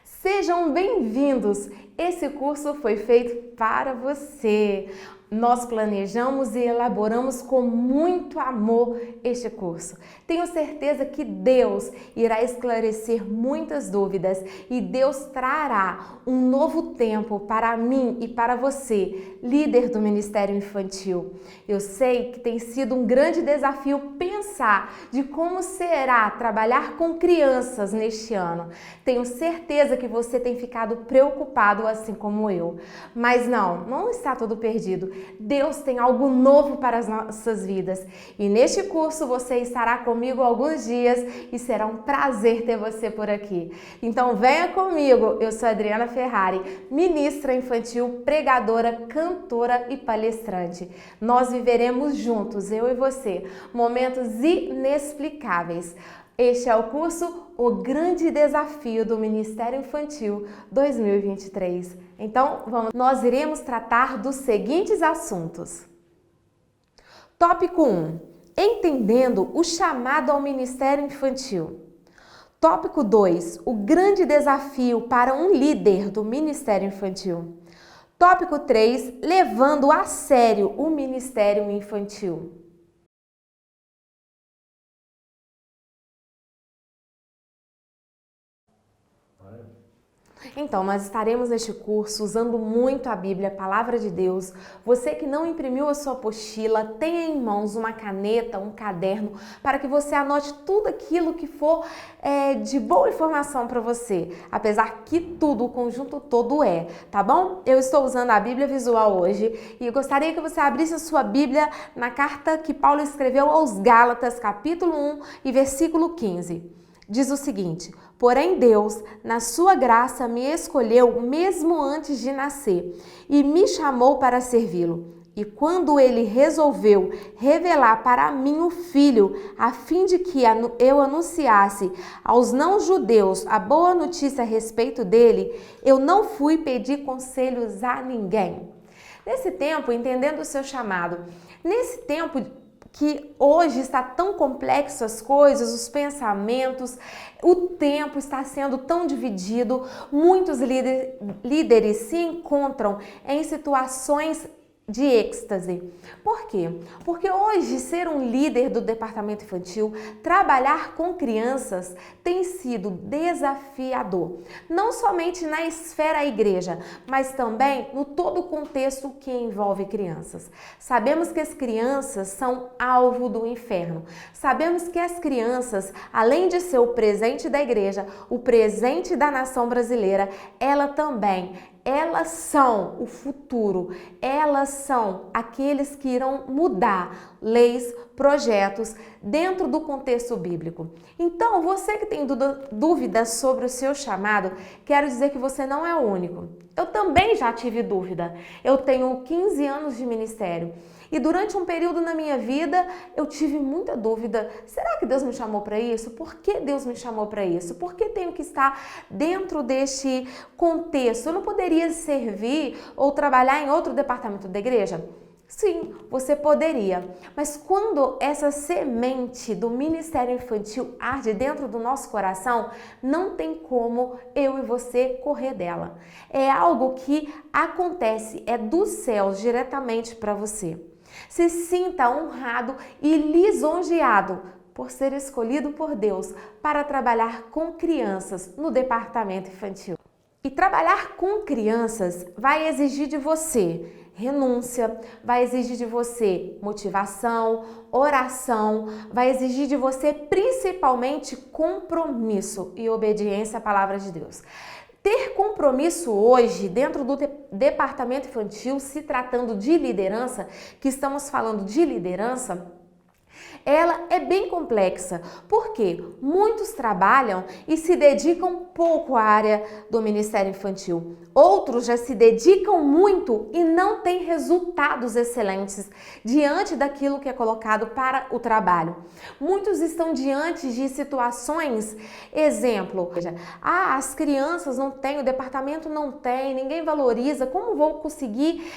Sejam bem-vindos! Esse curso foi feito para você. Nós planejamos e elaboramos com muito amor este curso. Tenho certeza que Deus irá esclarecer muitas dúvidas e Deus trará um novo tempo para mim e para você, líder do Ministério Infantil. Eu sei que tem sido um grande desafio pensar de como será trabalhar com crianças neste ano. Tenho certeza que você tem ficado preocupado assim como eu. Mas não está tudo perdido. Deus tem algo novo para as nossas vidas. E neste curso você estará comigo alguns dias e será um prazer ter você por aqui. Então venha comigo. Eu sou Adriana Ferrari, ministra infantil, pregadora, cantora e palestrante. Nós viveremos juntos, eu e você, momentos inexplicáveis. Este é o curso O Grande Desafio do Ministério Infantil 2023. Então, nós iremos tratar dos seguintes assuntos. Tópico 1. Entendendo o chamado ao Ministério Infantil. Tópico 2. O grande desafio para um líder do Ministério Infantil. Tópico 3. Levando a sério o Ministério Infantil. Então, nós estaremos neste curso usando muito a Bíblia, a Palavra de Deus. Você que não imprimiu a sua apostila, tenha em mãos uma caneta, um caderno, para que você anote tudo aquilo que for de boa informação para você. Apesar que tudo, o conjunto todo tá bom? Eu estou usando a Bíblia visual hoje e eu gostaria que você abrisse a sua Bíblia na carta que Paulo escreveu aos Gálatas, capítulo 1 e versículo 15. Diz o seguinte: porém Deus, na sua graça, me escolheu mesmo antes de nascer e me chamou para servi-lo. E quando ele resolveu revelar para mim o Filho, a fim de que eu anunciasse aos não-judeus a boa notícia a respeito dele, eu não fui pedir conselhos a ninguém. Nesse tempo, entendendo o seu chamado, nesse tempo que hoje está tão complexo as coisas, os pensamentos, o tempo está sendo tão dividido, muitos líderes se encontram em situações de êxtase. Por quê? Porque hoje ser um líder do departamento infantil, trabalhar com crianças tem sido desafiador. Não somente na esfera igreja, mas também no todo o contexto que envolve crianças. Sabemos que as crianças são alvo do inferno. Sabemos que as crianças, além de ser o presente da igreja, o presente da nação brasileira, elas são o futuro, elas são aqueles que irão mudar leis, projetos dentro do contexto bíblico. Então, você que tem dúvidas sobre o seu chamado, quero dizer que você não é o único. Eu também já tive dúvida. Eu tenho 15 anos de ministério. E durante um período na minha vida, eu tive muita dúvida. Será que Deus me chamou para isso? Por que Deus me chamou para isso? Por que tenho que estar dentro deste contexto? Eu não poderia servir ou trabalhar em outro departamento da igreja? Sim, você poderia, mas quando essa semente do Ministério Infantil arde dentro do nosso coração, não tem como eu e você correr dela. É algo que acontece, é dos céus diretamente para você. Se sinta honrado e lisonjeado por ser escolhido por Deus para trabalhar com crianças no departamento infantil. E trabalhar com crianças vai exigir de você renúncia, vai exigir de você motivação, oração, vai exigir de você principalmente compromisso e obediência à palavra de Deus. Ter compromisso hoje dentro do departamento infantil, se tratando de liderança, que estamos falando de liderança, ela é bem complexa, porque muitos trabalham e se dedicam pouco à área do Ministério Infantil. Outros já se dedicam muito e não têm resultados excelentes diante daquilo que é colocado para o trabalho. Muitos estão diante de situações, exemplo, as crianças não têm, o departamento não tem, ninguém valoriza, como vou conseguir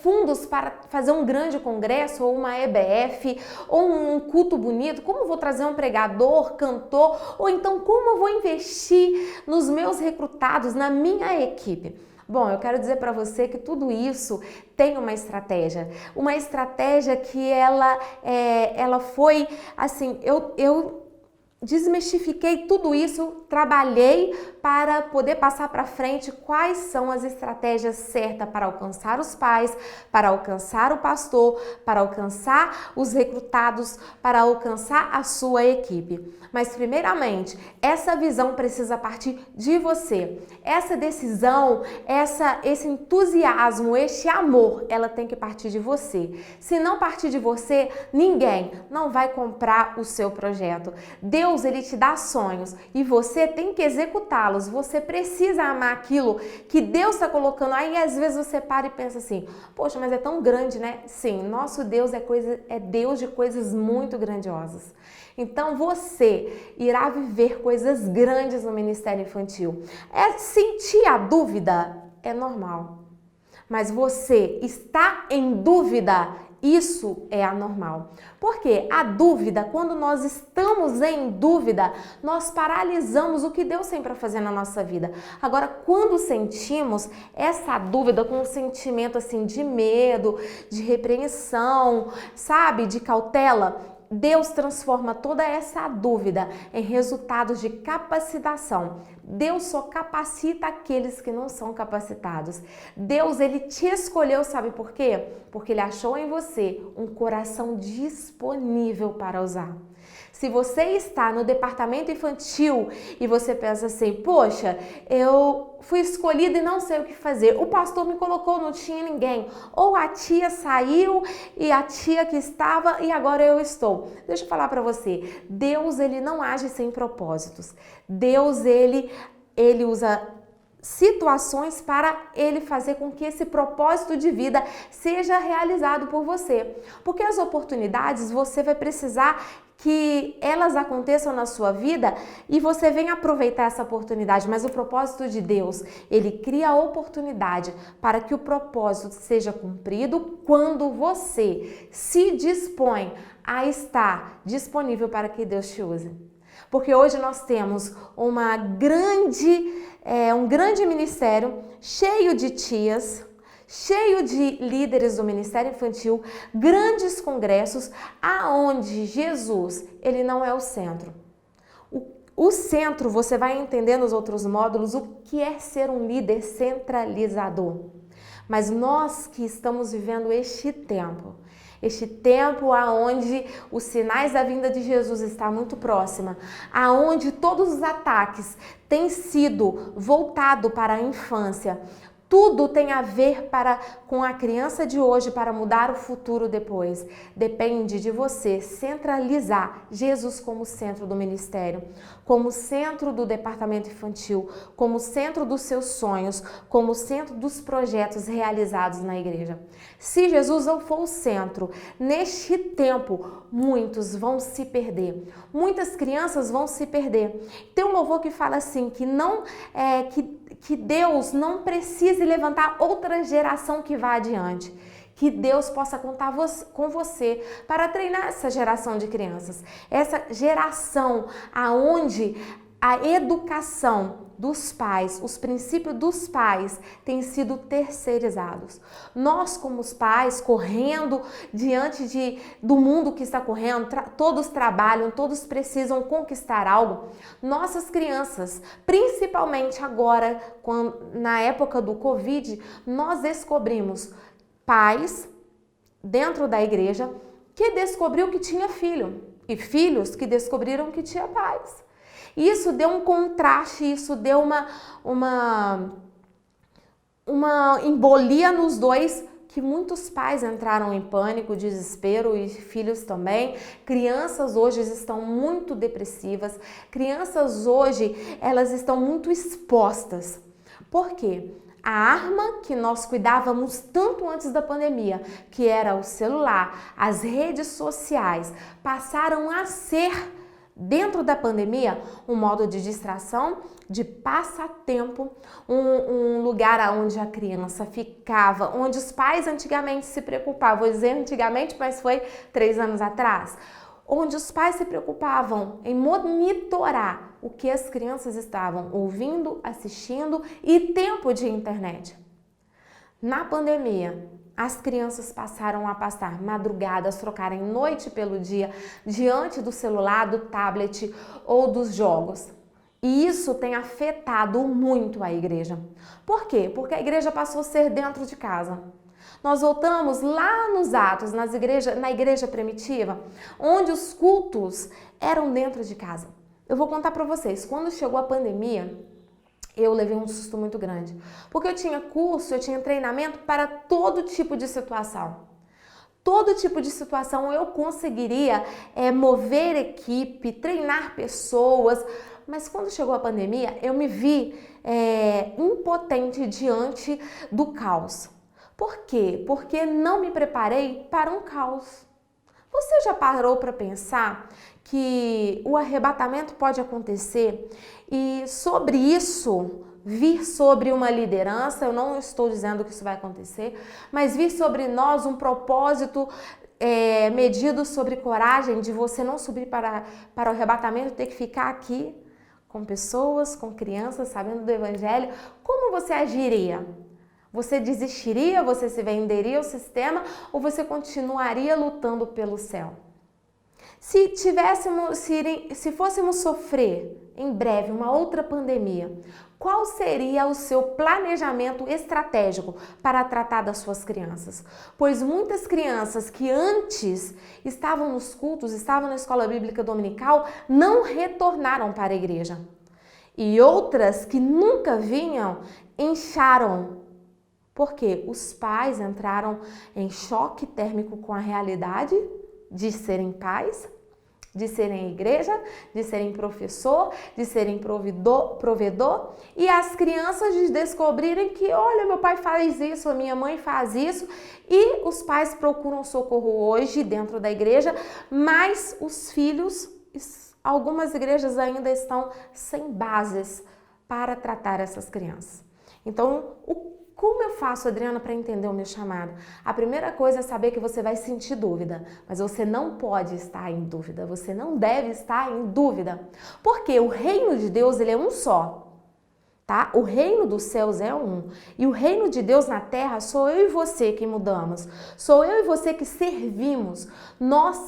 fundos para fazer um grande congresso ou uma EBF ou um culto bonito? Como eu vou trazer um pregador, cantor? Ou então como eu vou investir nos meus recrutados, na minha equipe? Bom, eu quero dizer para você que tudo isso tem uma estratégia que ela foi assim, eu desmistifiquei tudo isso, trabalhei para poder passar para frente quais são as estratégias certas para alcançar os pais, para alcançar o pastor, para alcançar os recrutados, para alcançar a sua equipe. Mas primeiramente, essa visão precisa partir de você. Essa decisão, esse entusiasmo, este amor, ela tem que partir de você. Se não partir de você, ninguém não vai comprar o seu projeto. Deus, ele te dá sonhos e você tem que executá-los. Você precisa amar aquilo que Deus está colocando. Aí às vezes você para e pensa assim, poxa, mas é tão grande, né? Sim, nosso Deus é Deus de coisas muito grandiosas. Então você irá viver coisas grandes no ministério infantil. Sentir a dúvida é normal, mas você está em dúvida, isso é anormal. Porque a dúvida, quando nós estamos em dúvida, nós paralisamos o que Deus tem para fazer na nossa vida. Agora, quando sentimos essa dúvida com um sentimento assim de medo, de repreensão, sabe, de cautela, Deus transforma toda essa dúvida em resultados de capacitação. Deus só capacita aqueles que não são capacitados. Deus, ele te escolheu, sabe por quê? Porque ele achou em você um coração disponível para usar. Se você está no departamento infantil e você pensa assim, poxa, eu fui escolhida e não sei o que fazer, o pastor me colocou, não tinha ninguém, ou a tia saiu e a tia que estava e agora eu estou. Deixa eu falar para você, Deus, ele não age sem propósitos. Deus, ele usa situações para ele fazer com que esse propósito de vida seja realizado por você. Porque as oportunidades você vai precisar que elas aconteçam na sua vida e você venha aproveitar essa oportunidade, mas o propósito de Deus, ele cria a oportunidade para que o propósito seja cumprido quando você se dispõe a estar disponível para que Deus te use. Porque hoje nós temos um grande ministério cheio de tias, cheio de líderes do ministério infantil, grandes congressos, aonde Jesus, ele não é o centro. O centro, você vai entender nos outros módulos o que é ser um líder centralizador. Mas nós que estamos vivendo este tempo aonde os sinais da vinda de Jesus está muito próxima, aonde todos os ataques têm sido voltados para a infância, tudo tem a ver com a criança de hoje para mudar o futuro depois. Depende de você centralizar Jesus como centro do ministério, como centro do departamento infantil, como centro dos seus sonhos, como centro dos projetos realizados na igreja. Se Jesus não for o centro, neste tempo, muitos vão se perder. Muitas crianças vão se perder. Tem um louvor que fala assim, que Deus não precise levantar outra geração que vá adiante. Que Deus possa contar com você para treinar essa geração de crianças. Essa geração aonde a educação dos pais, os princípios dos pais têm sido terceirizados. Nós, como os pais, correndo diante do mundo que está correndo, todos trabalham, todos precisam conquistar algo. Nossas crianças, principalmente agora, na época do Covid, nós descobrimos pais dentro da igreja que descobriu que tinha filho e filhos que descobriram que tinha pais. Isso deu um contraste, isso deu uma embolia nos dois, que muitos pais entraram em pânico, desespero e filhos também. Crianças hoje estão muito depressivas, crianças hoje elas estão muito expostas. Por quê? A arma que nós cuidávamos tanto antes da pandemia, que era o celular, as redes sociais, passaram a ser, dentro da pandemia, um modo de distração, de passatempo, um lugar onde a criança ficava, onde os pais antigamente se preocupavam. Vou dizer antigamente, mas foi 3 anos atrás. onde os pais se preocupavam em monitorar o que as crianças estavam ouvindo, assistindo e tempo de internet. Na pandemia, as crianças passaram a passar madrugadas, trocarem noite pelo dia diante do celular, do tablet ou dos jogos. E isso tem afetado muito a igreja. Por quê? Porque a igreja passou a ser dentro de casa. Nós voltamos lá nos Atos, na igreja primitiva, onde os cultos eram dentro de casa. Eu vou contar para vocês, quando chegou a pandemia, eu levei um susto muito grande. Porque eu tinha curso, eu tinha treinamento para todo tipo de situação. Todo tipo de situação eu conseguiria mover equipe, treinar pessoas. Mas quando chegou a pandemia, eu me vi impotente diante do caos. Por quê? Porque não me preparei para um caos. Você já parou para pensar que o arrebatamento pode acontecer e sobre isso vir sobre uma liderança, eu não estou dizendo que isso vai acontecer, mas vir sobre nós um propósito medido sobre coragem de você não subir para o arrebatamento, ter que ficar aqui com pessoas, com crianças, sabendo do evangelho, como você agiria? Você desistiria, você se venderia ao sistema ou você continuaria lutando pelo céu? Se fôssemos sofrer em breve uma outra pandemia, qual seria o seu planejamento estratégico para tratar das suas crianças? Pois muitas crianças que antes estavam nos cultos, estavam na escola bíblica dominical, não retornaram para a igreja. E outras que nunca vinham, incharam. Porque os pais entraram em choque térmico com a realidade de serem pais, de serem igreja, de serem professor, de serem provedor, e as crianças de descobrirem que, olha, meu pai faz isso, a minha mãe faz isso, e os pais procuram socorro hoje dentro da igreja, mas os filhos, algumas igrejas ainda estão sem bases para tratar essas crianças. Então, como eu faço, Adriana, para entender o meu chamado? A primeira coisa é saber que você vai sentir dúvida, mas você não pode estar em dúvida, você não deve estar em dúvida, porque o reino de Deus, ele é um só, tá? O reino dos céus é um, e o reino de Deus na terra sou eu e você que mudamos, sou eu e você que servimos, nós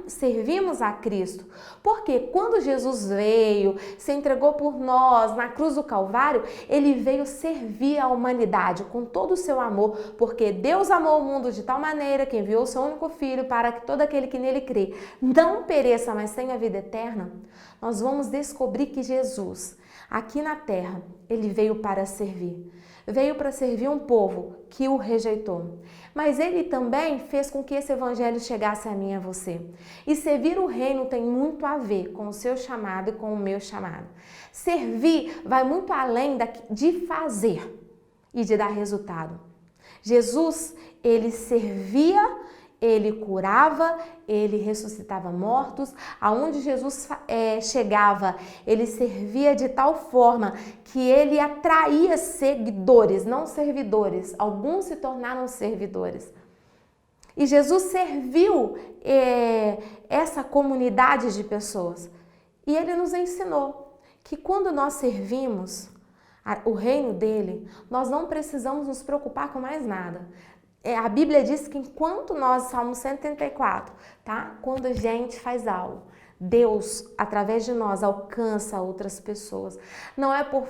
servimos a Cristo, porque quando Jesus veio, se entregou por nós na cruz do Calvário, ele veio servir a humanidade com todo o seu amor, porque Deus amou o mundo de tal maneira que enviou o seu único Filho para que todo aquele que nele crê não pereça, mas tenha vida eterna. Nós vamos descobrir que Jesus, aqui na terra, ele veio para servir. Veio para servir um povo que o rejeitou. Mas ele também fez com que esse evangelho chegasse a mim e a você. E servir o reino tem muito a ver com o seu chamado e com o meu chamado. Servir vai muito além de fazer e de dar resultado. Jesus, ele servia, ele curava, ele ressuscitava mortos. Aonde Jesus chegava, ele servia de tal forma que ele atraía seguidores, não servidores. Alguns se tornaram servidores. E Jesus serviu essa comunidade de pessoas. E ele nos ensinou que quando nós servimos o reino dele, nós não precisamos nos preocupar com mais nada. A Bíblia diz que enquanto nós, Salmo 134, tá? Quando a gente faz algo, Deus, através de nós, alcança outras pessoas. Não é por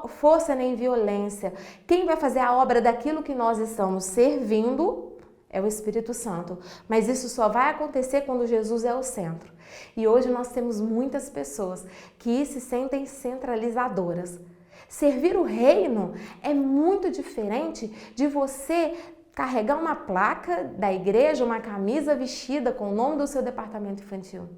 força nem violência. Quem vai fazer a obra daquilo que nós estamos servindo é o Espírito Santo. Mas isso só vai acontecer quando Jesus é o centro. E hoje nós temos muitas pessoas que se sentem centralizadoras. Servir o reino é muito diferente de você carregar uma placa da igreja, uma camisa vestida com o nome do seu departamento infantil.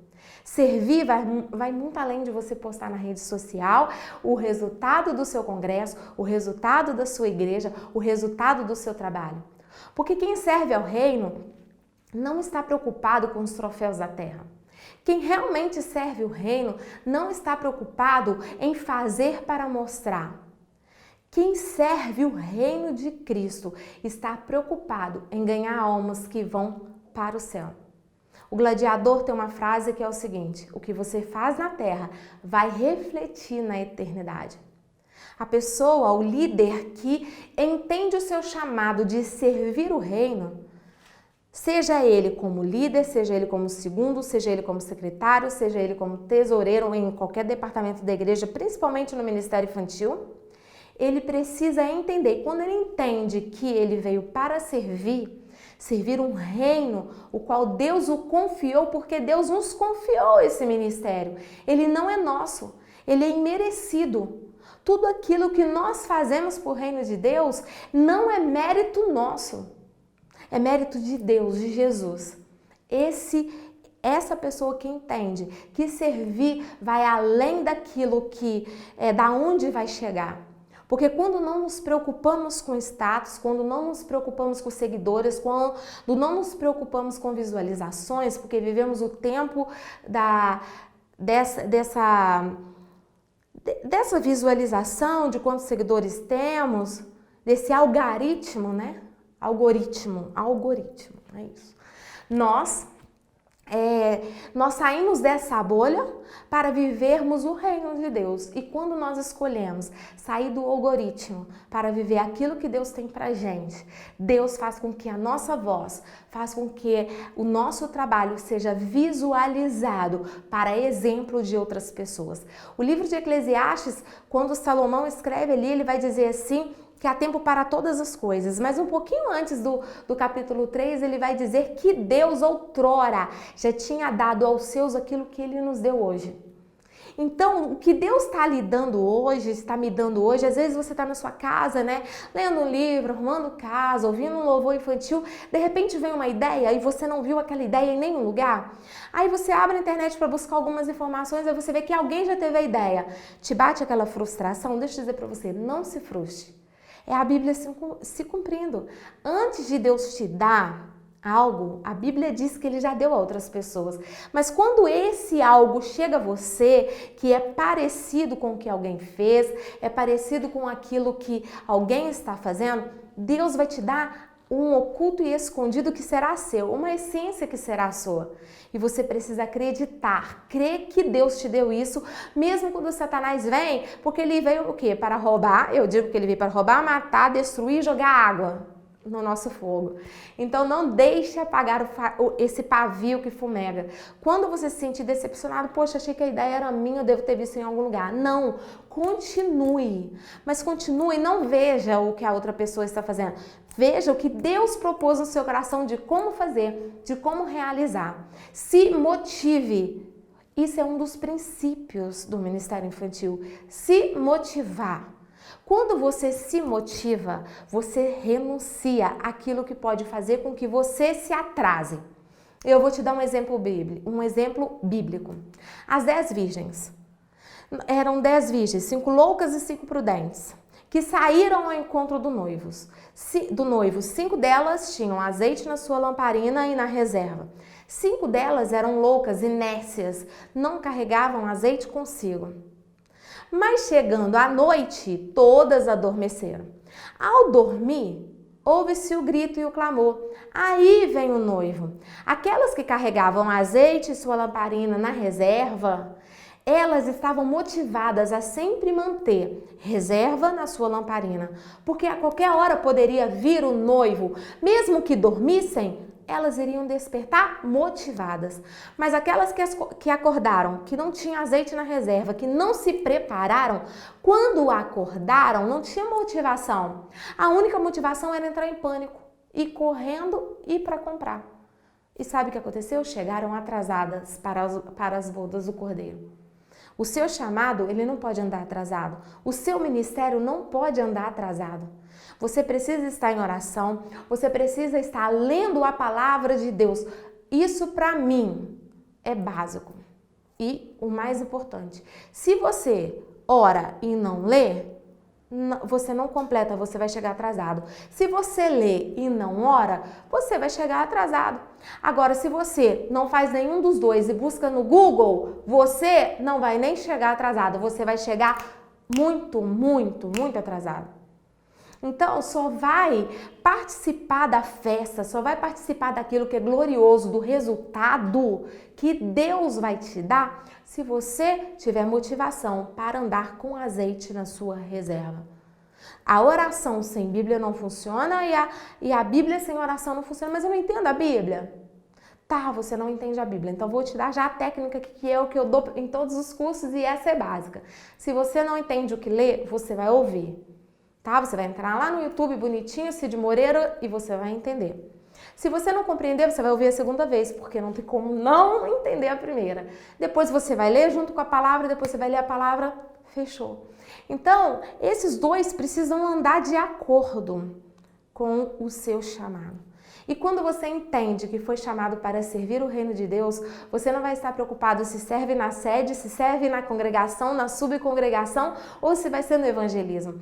Servir vai muito além de você postar na rede social o resultado do seu congresso, o resultado da sua igreja, o resultado do seu trabalho. Porque quem serve ao reino não está preocupado com os troféus da terra. Quem realmente serve o reino não está preocupado em fazer para mostrar. Quem serve o reino de Cristo está preocupado em ganhar almas que vão para o céu. O Gladiador tem uma frase que é o seguinte: o que você faz na terra vai refletir na eternidade. A pessoa, o líder que entende o seu chamado de servir o reino, seja ele como líder, seja ele como segundo, seja ele como secretário, seja ele como tesoureiro em qualquer departamento da igreja, principalmente no ministério infantil, ele precisa entender. Quando ele entende que ele veio para servir um reino, o qual Deus o confiou, porque Deus nos confiou esse ministério. Ele não é nosso, ele é imerecido. Tudo aquilo que nós fazemos por reino de Deus não é mérito nosso, é mérito de Deus, de Jesus. Essa pessoa que entende que servir vai além daquilo que da onde vai chegar. Porque quando não nos preocupamos com status, quando não nos preocupamos com seguidores, quando não nos preocupamos com visualizações, porque vivemos o tempo dessa visualização de quantos seguidores temos, desse algoritmo, né? Algoritmo, é isso. Nós saímos dessa bolha para vivermos o reino de Deus. E quando nós escolhemos sair do algoritmo para viver aquilo que Deus tem pra gente, Deus faz com que a nossa voz, faz com que o nosso trabalho seja visualizado para exemplo de outras pessoas. O livro de Eclesiastes, quando Salomão escreve ali, ele vai dizer assim, que há tempo para todas as coisas, mas um pouquinho antes do capítulo 3, ele vai dizer que Deus outrora já tinha dado aos seus aquilo que ele nos deu hoje. Então, o que Deus está lhe dando hoje, está me dando hoje, às vezes você está na sua casa, né, lendo um livro, arrumando casa, ouvindo um louvor infantil, de repente vem uma ideia e você não viu aquela ideia em nenhum lugar. Aí você abre a internet para buscar algumas informações, aí você vê que alguém já teve a ideia. Te bate aquela frustração? Deixa eu dizer para você, não se frustre. É a Bíblia se cumprindo. Antes de Deus te dar algo, a Bíblia diz que Ele já deu a outras pessoas. Mas quando esse algo chega a você, que é parecido com o que alguém fez, é parecido com aquilo que alguém está fazendo, Deus vai te dar um oculto e escondido que será seu, uma essência que será sua. E você precisa acreditar, crer que Deus te deu isso, mesmo quando Satanás vem, porque ele veio o quê? Para roubar, eu digo que ele veio para roubar, matar, destruir e jogar água no nosso fogo. Então não deixe apagar esse pavio que fumega. Quando você se sentir decepcionado, poxa, achei que a ideia era minha, eu devo ter visto em algum lugar. Não, continue. Mas continue, não veja o que a outra pessoa está fazendo. Veja o que Deus propôs no seu coração de como fazer, de como realizar. Se motive. Isso é um dos princípios do Ministério Infantil. Se motivar. Quando você se motiva, você renuncia àquilo que pode fazer com que você se atrase. Eu vou te dar um exemplo bíblico. As 10 virgens. Eram 10 virgens, 5 loucas e 5 prudentes, que saíram ao encontro do noivo. 5 delas tinham azeite na sua lamparina e na reserva. 5 delas eram loucas e nécias, não carregavam azeite consigo. Mas chegando à noite, todas adormeceram. Ao dormir, ouve-se o grito e o clamor. Aí vem o noivo. Aquelas que carregavam azeite e sua lamparina na reserva, elas estavam motivadas a sempre manter reserva na sua lamparina, porque a qualquer hora poderia vir o noivo. Mesmo que dormissem, elas iriam despertar motivadas. Mas aquelas que acordaram, que não tinham azeite na reserva, que não se prepararam, quando acordaram, não tinha motivação. A única motivação era entrar em pânico, ir correndo e ir para comprar. E sabe o que aconteceu? Chegaram atrasadas para as bodas do Cordeiro. O seu chamado, ele não pode andar atrasado. O seu ministério não pode andar atrasado. Você precisa estar em oração, você precisa estar lendo a palavra de Deus. Isso para mim é básico. E o mais importante, se você ora e não lê, você não completa, você vai chegar atrasado. Se você lê e não ora, você vai chegar atrasado. Agora, se você não faz nenhum dos dois e busca no Google, você não vai nem chegar atrasado, você vai chegar muito, muito, muito atrasado. Então, só vai participar da festa, só vai participar daquilo que é glorioso, do resultado que Deus vai te dar, se você tiver motivação para andar com azeite na sua reserva. A oração sem Bíblia não funciona e a Bíblia sem oração não funciona, mas eu não entendo a Bíblia. Tá, você não entende a Bíblia, então vou te dar já a técnica que eu dou em todos os cursos e essa é básica. Se você não entende o que lê, você vai ouvir. Tá? Você vai entrar lá no YouTube bonitinho, Cid Moreira, e você vai entender. Se você não compreender, você vai ouvir a segunda vez, porque não tem como não entender a primeira. Depois você vai ler junto com a palavra, depois você vai ler a palavra, fechou. Então, esses dois precisam andar de acordo com o seu chamado. E quando você entende que foi chamado para servir o reino de Deus, você não vai estar preocupado se serve na sede, se serve na congregação, na subcongregação ou se vai ser no evangelismo.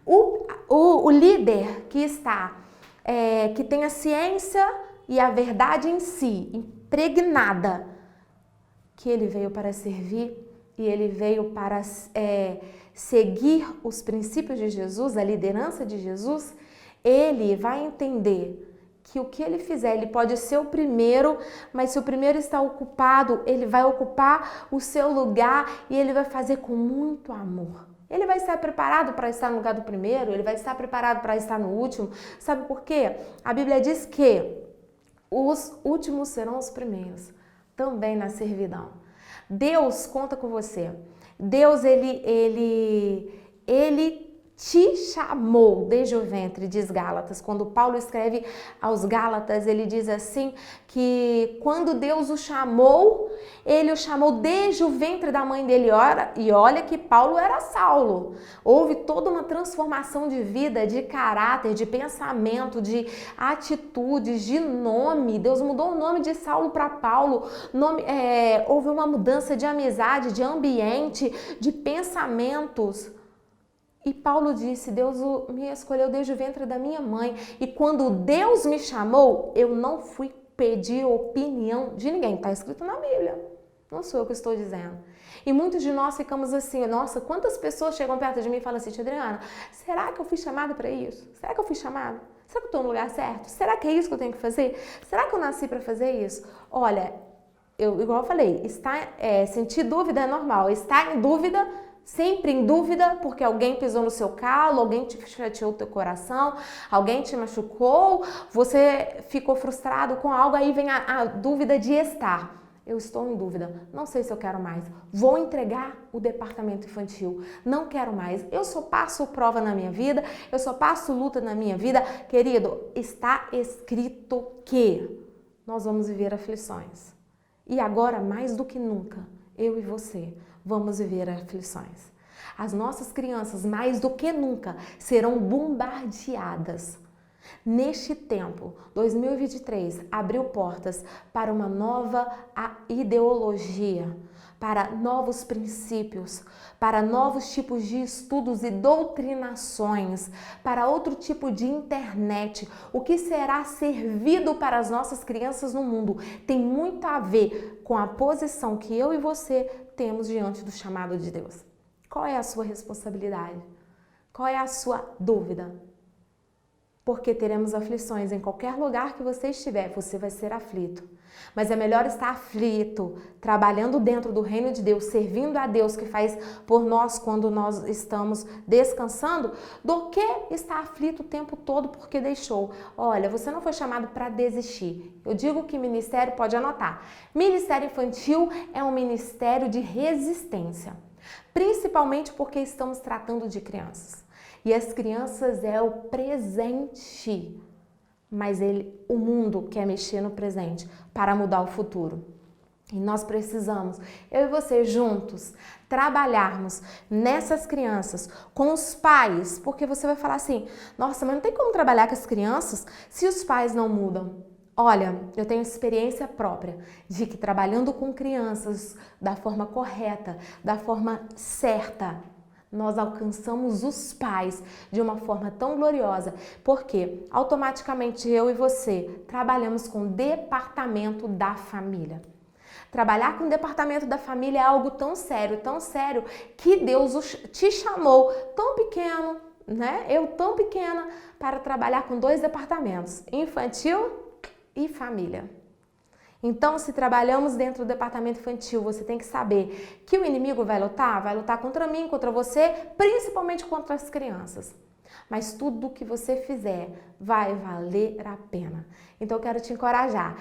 O líder que que tem a ciência e a verdade em si, impregnada, que ele veio para servir e ele veio para seguir os princípios de Jesus, a liderança de Jesus, ele vai entender que o que ele fizer, ele pode ser o primeiro, mas se o primeiro está ocupado, ele vai ocupar o seu lugar e ele vai fazer com muito amor. Ele vai estar preparado para estar no lugar do primeiro, ele vai estar preparado para estar no último. Sabe por quê? A Bíblia diz que os últimos serão os primeiros, também na servidão. Deus conta com você. Deus, ele te chamou desde o ventre, diz Gálatas. Quando Paulo escreve aos Gálatas, ele diz assim, que quando Deus o chamou, ele o chamou desde o ventre da mãe dele. E olha que Paulo era Saulo. Houve toda uma transformação de vida, de caráter, de pensamento, de atitudes, de nome. Deus mudou o nome de Saulo para Paulo. Houve uma mudança de amizade, de ambiente, de pensamentos. E Paulo disse, Deus me escolheu desde o ventre da minha mãe. E quando Deus me chamou, eu não fui pedir opinião de ninguém. Está escrito na Bíblia. Não sou eu que estou dizendo. E muitos de nós ficamos assim, nossa, quantas pessoas chegam perto de mim e falam assim, tia Adriana, será que eu fui chamada para isso? Será que eu fui chamada? Será que eu estou no lugar certo? Será que é isso que eu tenho que fazer? Será que eu nasci para fazer isso? Olha, igual eu falei, sentir dúvida é normal. Estar em dúvida, sempre em dúvida, porque alguém pisou no seu calo, alguém te chateou o teu coração, alguém te machucou, você ficou frustrado com algo, aí vem a dúvida de estar. Eu estou em dúvida, não sei se eu quero mais, vou entregar o departamento infantil, não quero mais, eu só passo prova na minha vida, eu só passo luta na minha vida. Querido, está escrito que nós vamos viver aflições. E agora, mais do que nunca, eu e você vamos viver aflições. As nossas crianças, mais do que nunca, serão bombardeadas. Neste tempo, 2023, abriu portas para uma nova ideologia, para novos princípios, para novos tipos de estudos e doutrinações, para outro tipo de internet. O que será servido para as nossas crianças no mundo tem muito a ver com a posição que eu e você temos diante do chamado de Deus. Qual é a sua responsabilidade? Qual é a sua dúvida? Porque teremos aflições em qualquer lugar que você estiver, você vai ser aflito. Mas é melhor estar aflito, trabalhando dentro do reino de Deus, servindo a Deus que faz por nós quando nós estamos descansando, do que estar aflito o tempo todo porque deixou. Olha, você não foi chamado para desistir. Eu digo que ministério, pode anotar, ministério infantil é um ministério de resistência, principalmente porque estamos tratando de crianças. E as crianças é o presente, mas o mundo quer mexer no presente para mudar o futuro. E nós precisamos, eu e você juntos, trabalharmos nessas crianças, com os pais, porque você vai falar assim, nossa, mas não tem como trabalhar com as crianças se os pais não mudam. Olha, eu tenho experiência própria de que trabalhando com crianças da forma correta, da forma certa, nós alcançamos os pais de uma forma tão gloriosa, porque automaticamente eu e você trabalhamos com o departamento da família. Trabalhar com o departamento da família é algo tão sério, que Deus te chamou tão pequeno, né? Eu tão pequena para trabalhar com 2 departamentos, infantil e família. Então, se trabalhamos dentro do departamento infantil, você tem que saber que o inimigo vai lutar contra mim, contra você, principalmente contra as crianças. Mas tudo que você fizer vai valer a pena. Então eu quero te encorajar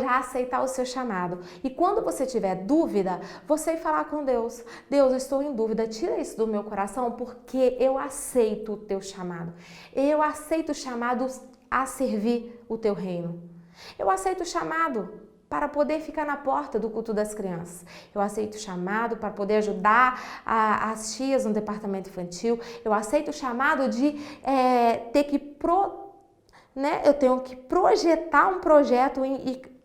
a aceitar o seu chamado. E quando você tiver dúvida, você ir falar com Deus. Deus, eu estou em dúvida, tira isso do meu coração, porque eu aceito o teu chamado. Eu aceito o chamado a servir o teu reino. Eu aceito o chamado para poder ficar na porta do culto das crianças. Eu aceito o chamado para poder ajudar as tias no departamento infantil. Eu aceito o chamado de ter que eu tenho que projetar um projeto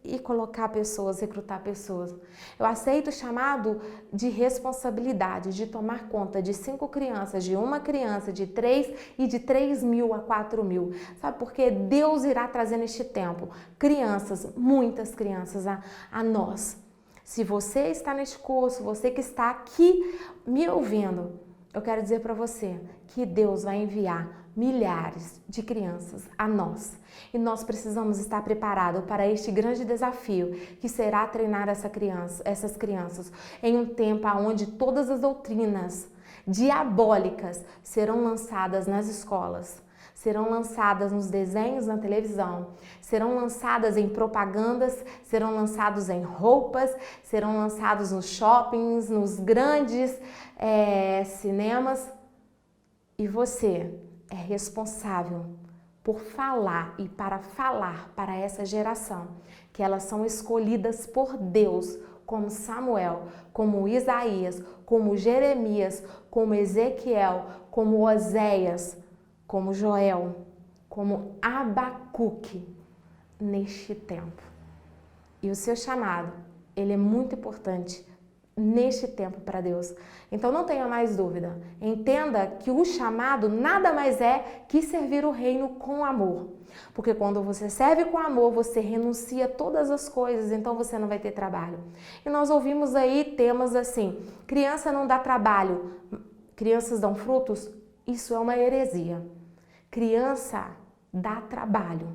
e colocar pessoas, recrutar pessoas. Eu aceito o chamado de responsabilidade, de tomar conta de 5 crianças, de 1 criança, de 3 e de 3.000 a 4.000. Sabe por quê? Deus irá trazer neste tempo crianças, muitas crianças a nós. Se você está neste curso, você que está aqui me ouvindo, eu quero dizer para você que Deus vai enviar milhares de crianças a nós. E nós precisamos estar preparados para este grande desafio que será treinar essas crianças em um tempo onde todas as doutrinas diabólicas serão lançadas nas escolas, serão lançadas nos desenhos na televisão, serão lançadas em propagandas, serão lançados em roupas, serão lançados nos shoppings, nos grandes cinemas. E você é responsável por falar e para falar para essa geração que elas são escolhidas por Deus, como Samuel, como Isaías, como Jeremias, como Ezequiel, como Oséias, como Joel, como Abacuque neste tempo. E o seu chamado, ele é muito importante neste tempo para Deus. Então não tenha mais dúvida. Entenda que o chamado nada mais é que servir o reino com amor. Porque quando você serve com amor, você renuncia a todas as coisas, então você não vai ter trabalho. E nós ouvimos aí temas assim: criança não dá trabalho, crianças dão frutos. Isso é uma heresia. Criança dá trabalho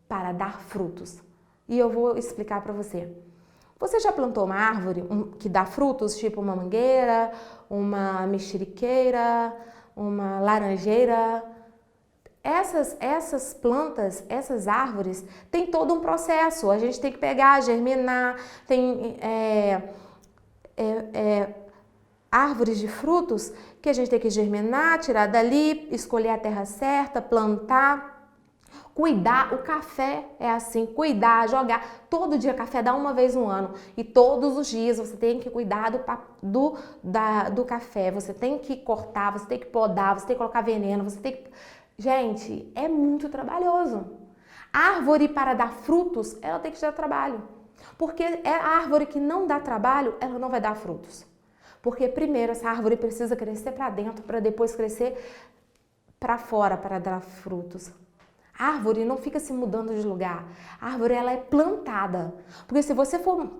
para dar frutos. E eu vou explicar para você. Você já plantou uma árvore que dá frutos, tipo uma mangueira, uma mexeriqueira, uma laranjeira? Essas plantas, essas árvores, tem todo um processo. A gente tem que pegar, germinar, tem árvores de frutos que a gente tem que germinar, tirar dali, escolher a terra certa, plantar. Cuidar, o café é assim, cuidar, jogar. Todo dia café dá uma vez no ano e todos os dias você tem que cuidar do café, você tem que cortar, você tem que podar, você tem que colocar veneno, você tem que... Gente, é muito trabalhoso. A árvore para dar frutos, ela tem que dar trabalho. Porque é a árvore que não dá trabalho, ela não vai dar frutos. Porque primeiro essa árvore precisa crescer para dentro para depois crescer para fora para dar frutos. A árvore não fica se mudando de lugar. A árvore ela é plantada. Porque se você for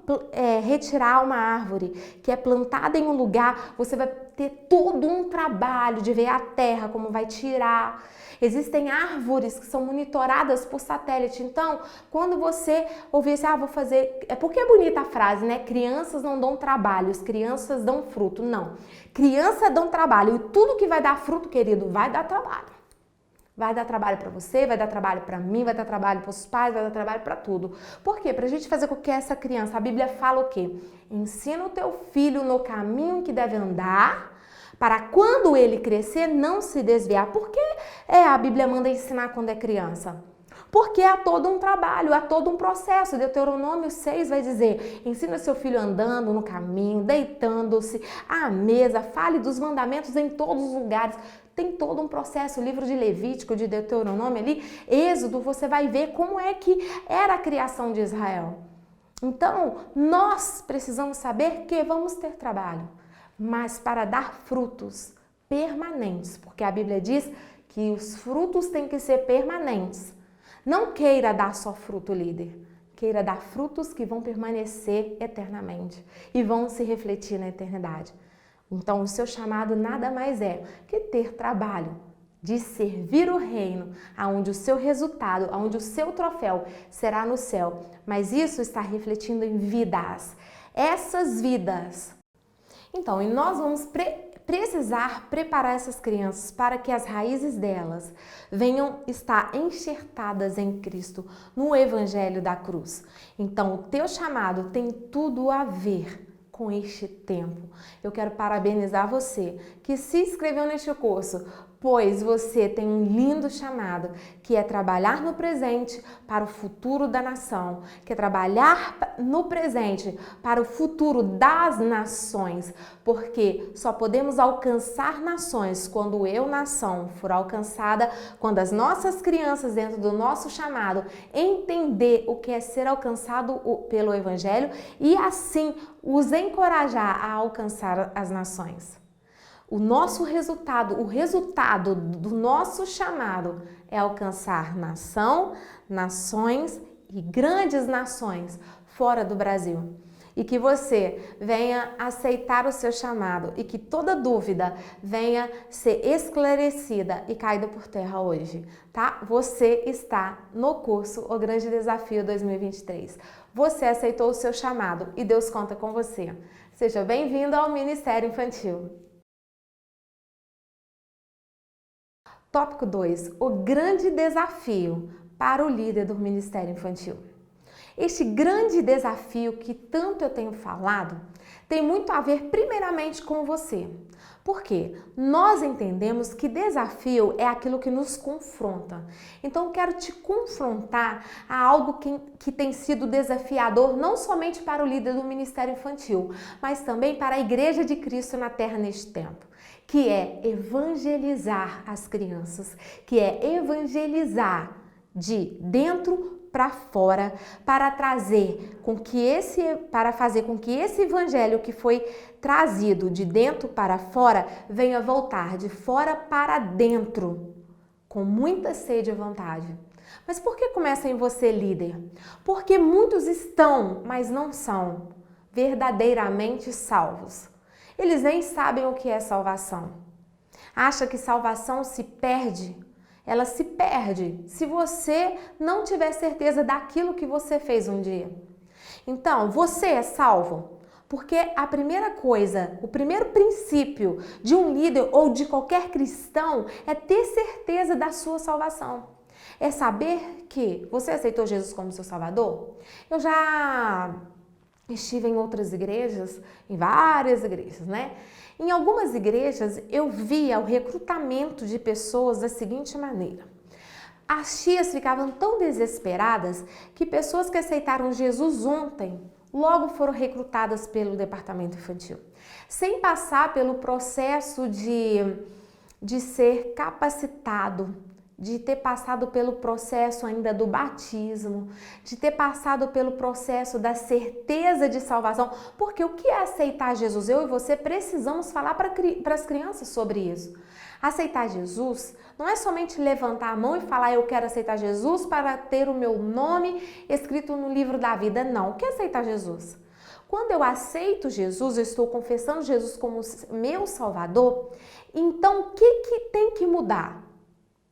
retirar uma árvore que é plantada em um lugar, você vai ter todo um trabalho de ver a terra, como vai tirar. Existem árvores que são monitoradas por satélite. Então, quando você ouvir assim, vou fazer... É porque é bonita a frase, né? Crianças não dão trabalho, as crianças dão fruto. Não. Crianças dão trabalho. E tudo que vai dar fruto, querido, vai dar trabalho. Vai dar trabalho para você, vai dar trabalho para mim, vai dar trabalho para os pais, vai dar trabalho para tudo. Por quê? Para a gente fazer com que essa criança, a Bíblia fala o quê? Ensina o teu filho no caminho que deve andar, para quando ele crescer não se desviar. Por que a Bíblia manda ensinar quando é criança? Porque há todo um trabalho, há todo um processo. Deuteronômio 6 vai dizer: ensina seu filho andando no caminho, deitando-se à mesa, fale dos mandamentos em todos os lugares. Tem todo um processo. O livro de Levítico, de Deuteronômio ali, Êxodo, você vai ver como é que era a criação de Israel. Então, nós precisamos saber que vamos ter trabalho, mas para dar frutos permanentes, porque a Bíblia diz que os frutos têm que ser permanentes. Não queira dar só fruto, líder. Queira dar frutos que vão permanecer eternamente e vão se refletir na eternidade. Então, o seu chamado nada mais é que ter trabalho de servir o reino, aonde o seu resultado, aonde o seu troféu será no céu. Mas isso está refletindo em vidas. Essas vidas. Então, e nós vamos precisar preparar essas crianças para que as raízes delas venham estar enxertadas em Cristo, no Evangelho da cruz. Então, o teu chamado tem tudo a ver com este tempo. Eu quero parabenizar você que se inscreveu neste curso, pois você tem um lindo chamado, que é trabalhar no presente para o futuro da nação, que é trabalhar no presente para o futuro das nações, porque só podemos alcançar nações quando eu, nação, for alcançada, quando as nossas crianças dentro do nosso chamado entender o que é ser alcançado pelo Evangelho e assim os encorajar a alcançar as nações. O nosso resultado, o resultado do nosso chamado é alcançar nação, nações e grandes nações fora do Brasil. E que você venha aceitar o seu chamado e que toda dúvida venha ser esclarecida e caída por terra hoje, tá? Você está no curso O Grande Desafio 2023. Você aceitou o seu chamado e Deus conta com você. Seja bem-vindo ao Ministério Infantil. Tópico 2. O grande desafio para o líder do Ministério Infantil. Este grande desafio que tanto eu tenho falado tem muito a ver primeiramente com você. Por quê? Nós entendemos que desafio é aquilo que nos confronta. Então eu quero te confrontar a algo que tem sido desafiador não somente para o líder do Ministério Infantil, mas também para a Igreja de Cristo na Terra neste tempo, que é evangelizar as crianças, que é evangelizar de dentro para fora, para fazer com que esse evangelho que foi trazido de dentro para fora venha voltar de fora para dentro, com muita sede e vontade. Mas por que começa em você, líder? Porque muitos estão, mas não são verdadeiramente salvos. Eles nem sabem o que é salvação. Acha que salvação se perde? Ela se perde se você não tiver certeza daquilo que você fez um dia. Então, você é salvo? Porque a primeira coisa, o primeiro princípio de um líder ou de qualquer cristão é ter certeza da sua salvação. É saber que você aceitou Jesus como seu Salvador? Eu já estive em outras igrejas, em várias igrejas, né? Em algumas igrejas eu via o recrutamento de pessoas da seguinte maneira. As tias ficavam tão desesperadas que pessoas que aceitaram Jesus ontem logo foram recrutadas pelo departamento infantil, sem passar pelo processo de ser capacitado, de ter passado pelo processo ainda do batismo, de ter passado pelo processo da certeza de salvação. Porque o que é aceitar Jesus? Eu e você precisamos falar para as crianças sobre isso. Aceitar Jesus não é somente levantar a mão e falar eu quero aceitar Jesus para ter o meu nome escrito no livro da vida. Não. O que é aceitar Jesus? Quando eu aceito Jesus, eu estou confessando Jesus como meu Salvador, então o que tem que mudar?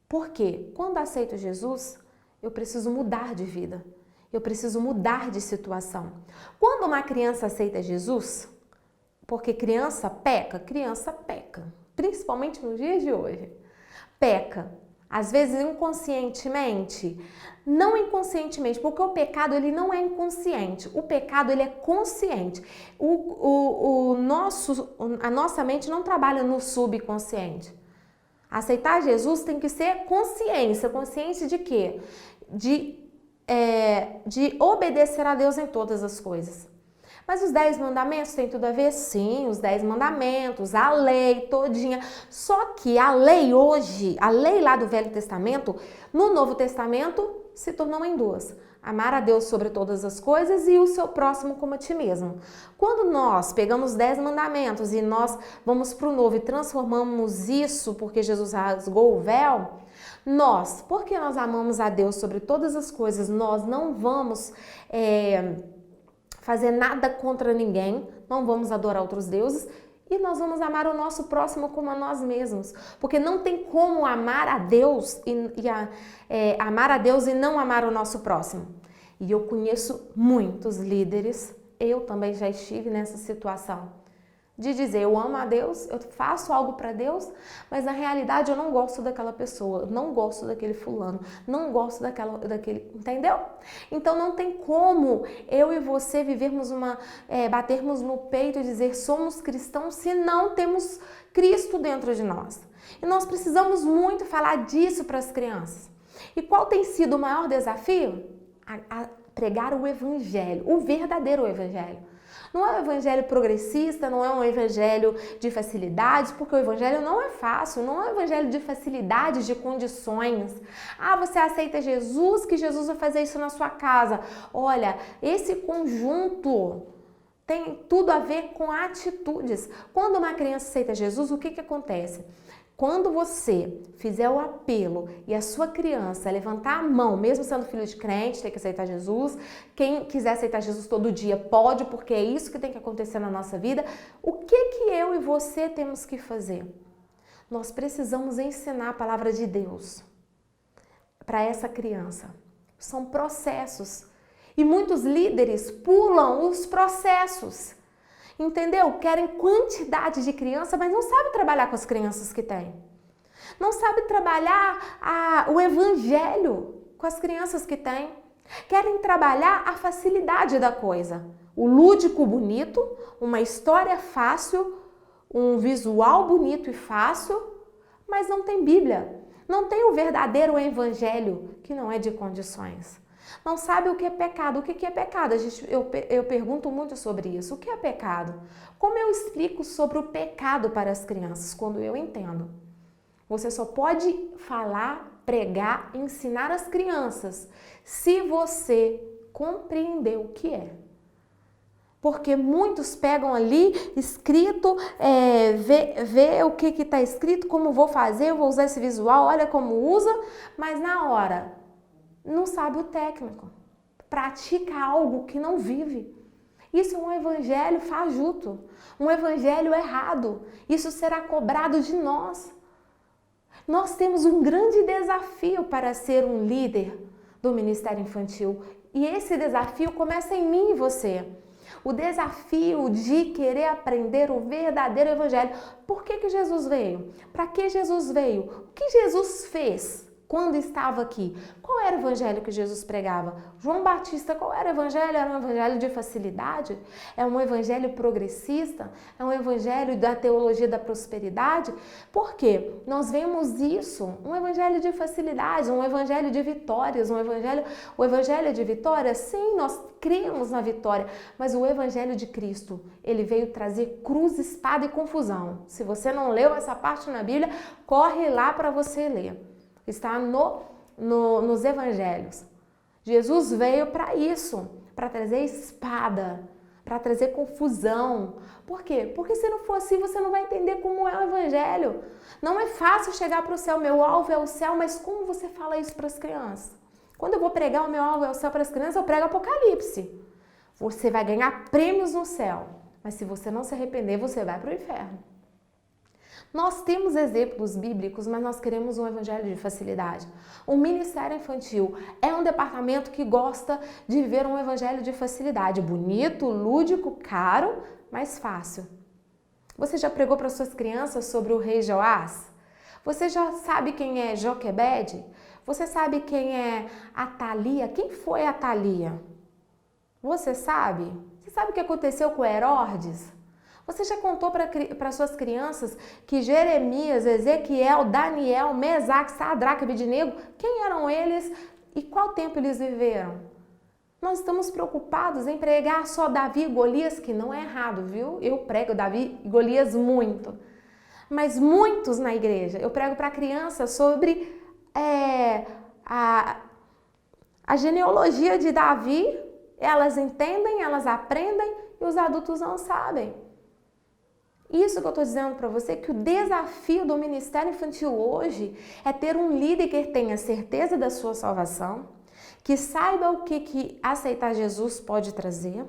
Porque quando aceito Jesus, eu preciso mudar de vida, eu preciso mudar de situação. Quando uma criança aceita Jesus, porque criança peca, principalmente nos dias de hoje, peca, às vezes inconscientemente, não inconscientemente, porque o pecado ele não é inconsciente, o pecado ele é consciente. A nossa mente não trabalha no subconsciente. Aceitar Jesus tem que ser consciência. Consciência de quê? De obedecer a Deus em todas as coisas. Mas os 10 mandamentos têm tudo a ver? Sim, os 10 mandamentos, a lei todinha. Só que a lei hoje, a lei lá do Velho Testamento, no Novo Testamento, se tornou em duas. Amar a Deus sobre todas as coisas e o seu próximo como a ti mesmo. Quando nós pegamos os 10 mandamentos e nós vamos para o novo e transformamos isso porque Jesus rasgou o véu, porque nós amamos a Deus sobre todas as coisas, nós não vamos fazer nada contra ninguém, não vamos adorar outros deuses E nós vamos amar o nosso próximo como a nós mesmos. Porque não tem como amar a Deus amar a Deus e não amar o nosso próximo. E eu conheço muitos líderes, eu também já estive nessa situação, de dizer, eu amo a Deus, eu faço algo para Deus, mas na realidade eu não gosto daquela pessoa, não gosto daquele fulano, não gosto daquele, entendeu? Então não tem como eu e você vivermos batermos no peito e dizer somos cristãos se não temos Cristo dentro de nós. E nós precisamos muito falar disso para as crianças. E qual tem sido o maior desafio? A pregar o evangelho, o verdadeiro evangelho. Não é um evangelho progressista, não é um evangelho de facilidades, porque o evangelho não é fácil, não é um evangelho de facilidades, de condições. Ah, você aceita Jesus, que Jesus vai fazer isso na sua casa. Olha, esse conjunto tem tudo a ver com atitudes. Quando uma criança aceita Jesus, o que acontece? Quando você fizer o apelo e a sua criança levantar a mão, mesmo sendo filho de crente, tem que aceitar Jesus. Quem quiser aceitar Jesus todo dia pode, porque é isso que tem que acontecer na nossa vida. O que eu e você temos que fazer? Nós precisamos ensinar a palavra de Deus para essa criança. São processos. E muitos líderes pulam os processos. Entendeu? Querem quantidade de criança, mas não sabe trabalhar com as crianças que tem. Não sabe trabalhar o evangelho com as crianças que tem. Querem trabalhar a facilidade da coisa. O lúdico bonito, uma história fácil, um visual bonito e fácil, mas não tem Bíblia. Não tem o verdadeiro evangelho, que não é de condições. Não sabe o que é pecado. O que é pecado? Eu pergunto muito sobre isso. O que é pecado? Como eu explico sobre o pecado para as crianças quando eu entendo? Você só pode falar, pregar, ensinar as crianças se você compreender o que é. Porque muitos pegam ali escrito, vê o que está escrito, como vou fazer, eu vou usar esse visual, olha como usa, mas na hora não sabe o técnico, pratica algo que não vive. Isso é um evangelho fajuto, um evangelho errado. Isso será cobrado de nós. Nós temos um grande desafio para ser um líder do Ministério Infantil. E esse desafio começa em mim e você. O desafio de querer aprender o verdadeiro evangelho. Por que Jesus veio? Para que Jesus veio? O que Jesus fez quando estava aqui? Qual era o evangelho que Jesus pregava? João Batista, qual era o evangelho? Era um evangelho de facilidade? É um evangelho progressista? É um evangelho da teologia da prosperidade? Por quê? Nós vemos isso, um evangelho de facilidade, um evangelho de vitórias, o evangelho de vitória, sim, nós cremos na vitória, mas o evangelho de Cristo, ele veio trazer cruz, espada e confusão. Se você não leu essa parte na Bíblia, corre lá para você ler. Está nos evangelhos. Jesus veio para isso, para trazer espada, para trazer confusão. Por quê? Porque se não for assim, você não vai entender como é o evangelho. Não é fácil chegar para o céu, meu alvo é o céu, mas como você fala isso para as crianças? Quando eu vou pregar o meu alvo é o céu para as crianças, eu prego Apocalipse. Você vai ganhar prêmios no céu, mas se você não se arrepender, você vai para o inferno. Nós temos exemplos bíblicos, mas nós queremos um evangelho de facilidade. O Ministério Infantil é um departamento que gosta de viver um evangelho de facilidade. Bonito, lúdico, caro, mas fácil. Você já pregou para suas crianças sobre o rei Joás? Você já sabe quem é Joquebede? Você sabe quem é Atalia? Quem foi Atalia? Você sabe? Você sabe o que aconteceu com Herodes? Você já contou para suas crianças que Jeremias, Ezequiel, Daniel, Mesaque, Sadraque, Abednego, quem eram eles e qual tempo eles viveram? Nós estamos preocupados em pregar só Davi e Golias, que não é errado, viu? Eu prego Davi e Golias muito. Mas muitos na igreja. Eu prego para crianças sobre a genealogia de Davi. Elas entendem, elas aprendem e os adultos não sabem. Isso que eu estou dizendo para você, que o desafio do Ministério Infantil hoje é ter um líder que tenha certeza da sua salvação, que saiba o que aceitar Jesus pode trazer,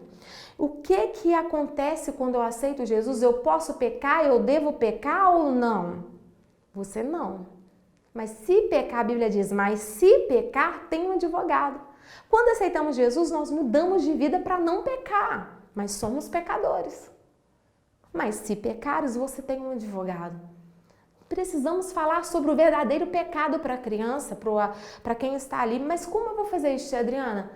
o que acontece quando eu aceito Jesus, eu posso pecar, eu devo pecar ou não? Você não. Mas se pecar, a Bíblia diz, mas se pecar, tem um advogado. Quando aceitamos Jesus, nós mudamos de vida para não pecar, mas somos pecadores. Mas se pecares, você tem um advogado. Precisamos falar sobre o verdadeiro pecado para a criança, para quem está ali. Mas como eu vou fazer isso, Adriana?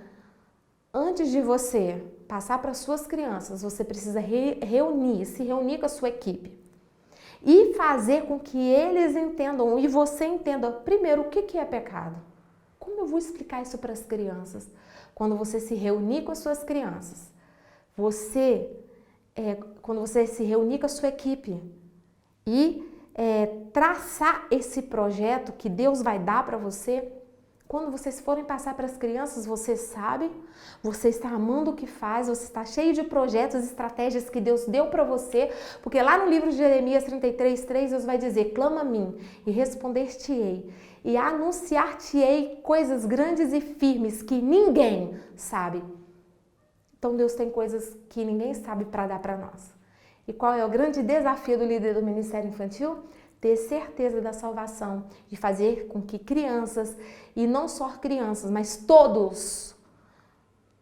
Antes de você passar para suas crianças, você precisa se reunir com a sua equipe. E fazer com que eles entendam e você entenda, primeiro, o que é pecado. Como eu vou explicar isso para as crianças? Quando você se reunir com as suas crianças, quando você se reunir com a sua equipe e traçar esse projeto que Deus vai dar para você, quando vocês forem passar para as crianças, você sabe, você está amando o que faz, você está cheio de projetos, estratégias que Deus deu para você, porque lá no livro de Jeremias 33:3, Deus vai dizer, clama a mim e responder-te-ei, e anunciar-te-ei coisas grandes e firmes que ninguém sabe. Então Deus tem coisas que ninguém sabe para dar para nós. E qual é o grande desafio do líder do Ministério Infantil? Ter certeza da salvação, de fazer com que crianças, e não só crianças, mas todos,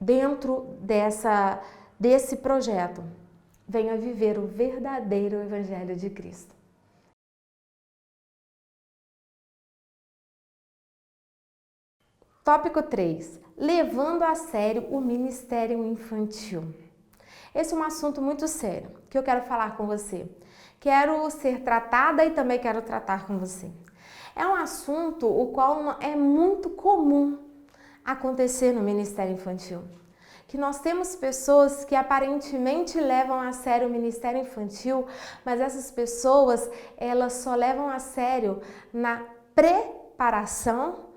dentro desse projeto, venham a viver o verdadeiro Evangelho de Cristo. Tópico 3. Levando a sério o Ministério Infantil. Esse é um assunto muito sério que eu quero falar com você. Quero ser tratada e também quero tratar com você. É um assunto o qual é muito comum acontecer no Ministério Infantil. Que nós temos pessoas que aparentemente levam a sério o Ministério Infantil, mas essas pessoas, elas só levam a sério na preparação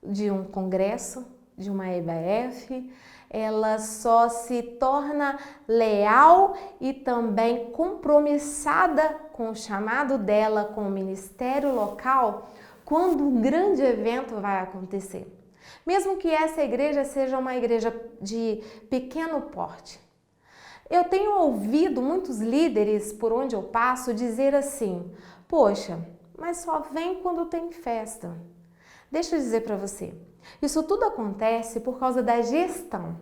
de um congresso, de uma EBF, ela só se torna leal e também compromissada com o chamado dela, com o ministério local, quando um grande evento vai acontecer. Mesmo que essa igreja seja uma igreja de pequeno porte. Eu tenho ouvido muitos líderes por onde eu passo dizer assim, poxa, mas só vem quando tem festa. Deixa eu dizer para você, isso tudo acontece por causa da gestão